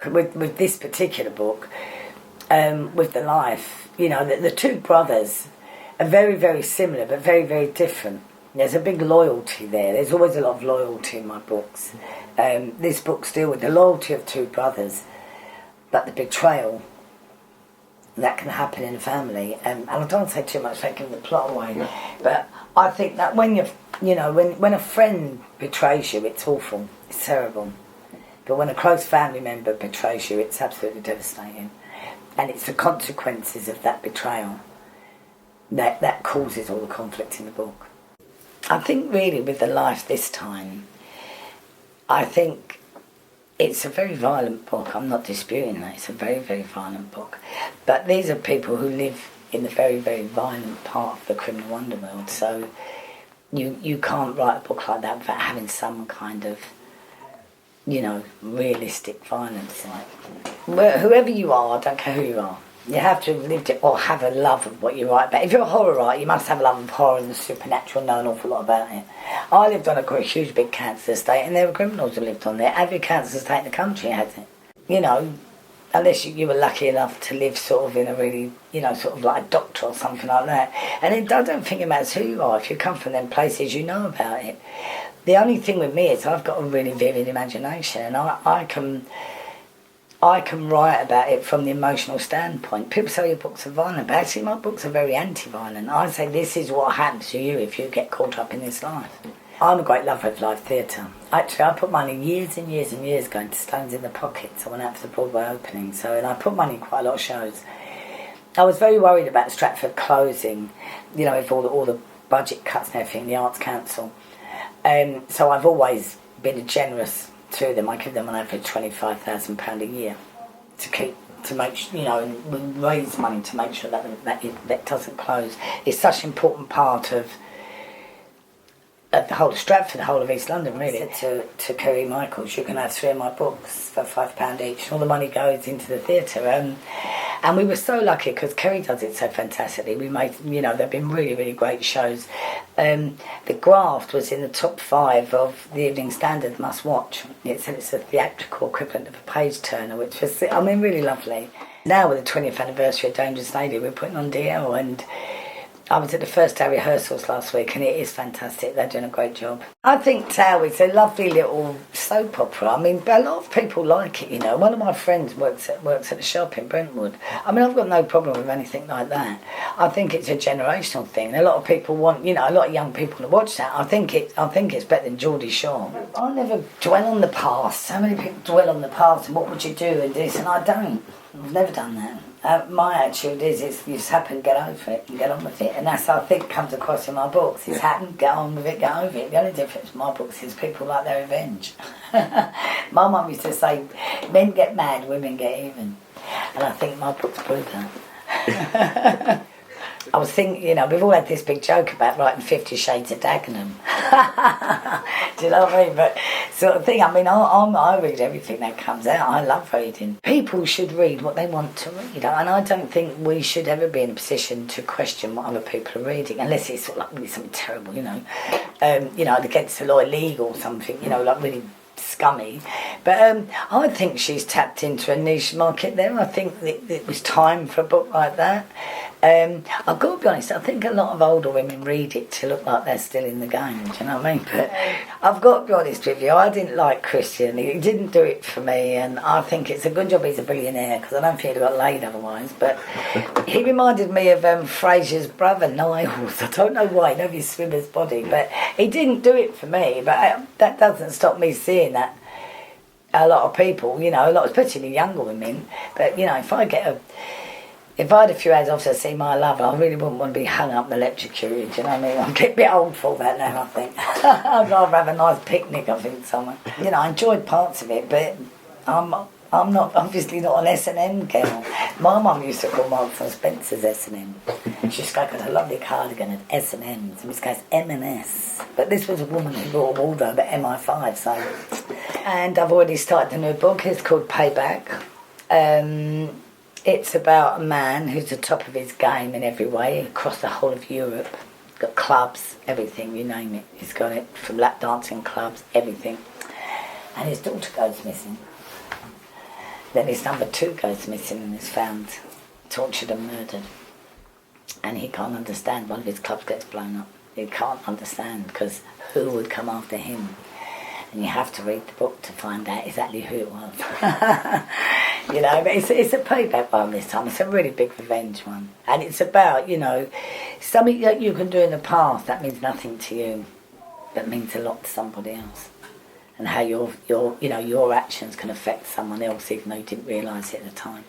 with this particular book, with the life, you know, the two brothers are very, very similar but very, very different. There's a big loyalty there. There's always a lot of loyalty in my books. This book's deal with the loyalty of two brothers, but the betrayal that can happen in a family. And I don't want to say too much, like, give the plot away. But I think that when when a friend betrays you, it's awful, it's terrible. But when a close family member betrays you, it's absolutely devastating. And it's the consequences of that betrayal that causes all the conflict in the book. I think really with the life this time, I think it's a very violent book. I'm not disputing that. It's a very, very violent book. But these are people who live in the very, very violent part of the criminal underworld. So you can't write a book like that without having some kind of, realistic violence in it. Whoever you are, I don't care who you are, you have to have lived it or have a love of what you write about. If you're a horror writer, you must have a love of horror and the supernatural, know an awful lot about it. I lived on a huge big cancer estate, and there were criminals who lived on there. Every cancer estate in the country had it. Unless you were lucky enough to live sort of in a really, sort of like a doctor or something like that. And I don't think it matters who you are. If you come from them places, you know about it. The only thing with me is I've got a really vivid imagination, and I can write about it from the emotional standpoint. People say your books are violent, but actually my books are very anti-violent. I say this is what happens to you if you get caught up in this life. I'm a great lover of live theatre. Actually, I put money years and years and years going to Stones in the Pockets. I went out for the Broadway opening, and I put money in quite a lot of shows. I was very worried about Stratford closing, with all the budget cuts and everything, the Arts Council. So I've always been generous to them. I give them on average £25,000 a year to make and raise money to make sure that doesn't close. It's such an important part of the whole of Stratford, the whole of East London, really. To Kerry Michaels, you can have 3 of my books for £5 each. All the money goes into the theatre. And we were so lucky because Kerry does it so fantastically. We made, they've been really, really great shows. The Graft was in the top 5 of the Evening Standard Must Watch. It's a theatrical equivalent of a page turner, which was, really lovely. Now with the 20th anniversary of Dangerous Lady, we're putting on DL, and I was at the first day rehearsals last week, and it is fantastic. They're doing a great job. I think Towie's a lovely little soap opera. A lot of people like it, One of my friends works at a shop in Brentwood. I've got no problem with anything like that. I think it's a generational thing. A lot of people want, a lot of young people to watch that. I think it's better than Geordie Shore. I never dwell on the past. So many people dwell on the past and what would you do and this, and I don't. I've never done that. My attitude is you just happen to get over it and get on with it, and that's I think comes across in my books. It's happen, get on with it, get over it. The only difference in my books is people like their revenge. My mum used to say, men get mad, women get even, and I think my books prove that. I was thinking, we've all had this big joke about writing 50 Shades of Dagenham. Do you know what I mean? But sort of thing, I read everything that comes out. I love reading. People should read what they want to read, and I don't think we should ever be in a position to question what other people are reading, unless it's sort of like really something terrible, against the law, illegal or something, like really scummy. But I think she's tapped into a niche market there. I think that it was time for a book like that. I've got to be honest, I think a lot of older women read it to look like they're still in the game, do you know what I mean? But I've got to be honest with you, I didn't like Christian, he didn't do it for me, and I think it's a good job he's a billionaire, because I don't think he'd have got laid otherwise. But he reminded me of Fraser's brother, Niles. I don't know why, nobody's swimmer's body, but he didn't do it for me. But that doesn't stop me seeing that a lot of people, especially younger women. But, if I had a few hours off to see my lover, I really wouldn't want to be hung up and electrocuted, do you know what I mean? I'm getting a bit old for that now, I think. I'd rather have a nice picnic, I think, somewhere. I enjoyed parts of it, but I'm obviously not an S&M girl. My mum used to call Marks and Spencer's S&M. She used to go, got a lovely cardigan at S&M's, and this guy's M&S. But this was a woman who bought a wardrobe at MI5, so... And I've already started a new book, it's called Payback. It's about a man who's the top of his game in every way, across the whole of Europe. He's got clubs, everything, you name it. He's got it, from lap dancing clubs, everything. And his daughter goes missing. Then his number 2 goes missing and is found tortured and murdered. And he can't understand. One of his clubs gets blown up. He can't understand because who would come after him? And you have to read the book to find out exactly who it was. You know, but it's a payback one this time. It's a really big revenge one. And it's about, you know, something that you can do in the past that means nothing to you, but means a lot to somebody else. And how your actions can affect someone else even though you didn't realise it at the time.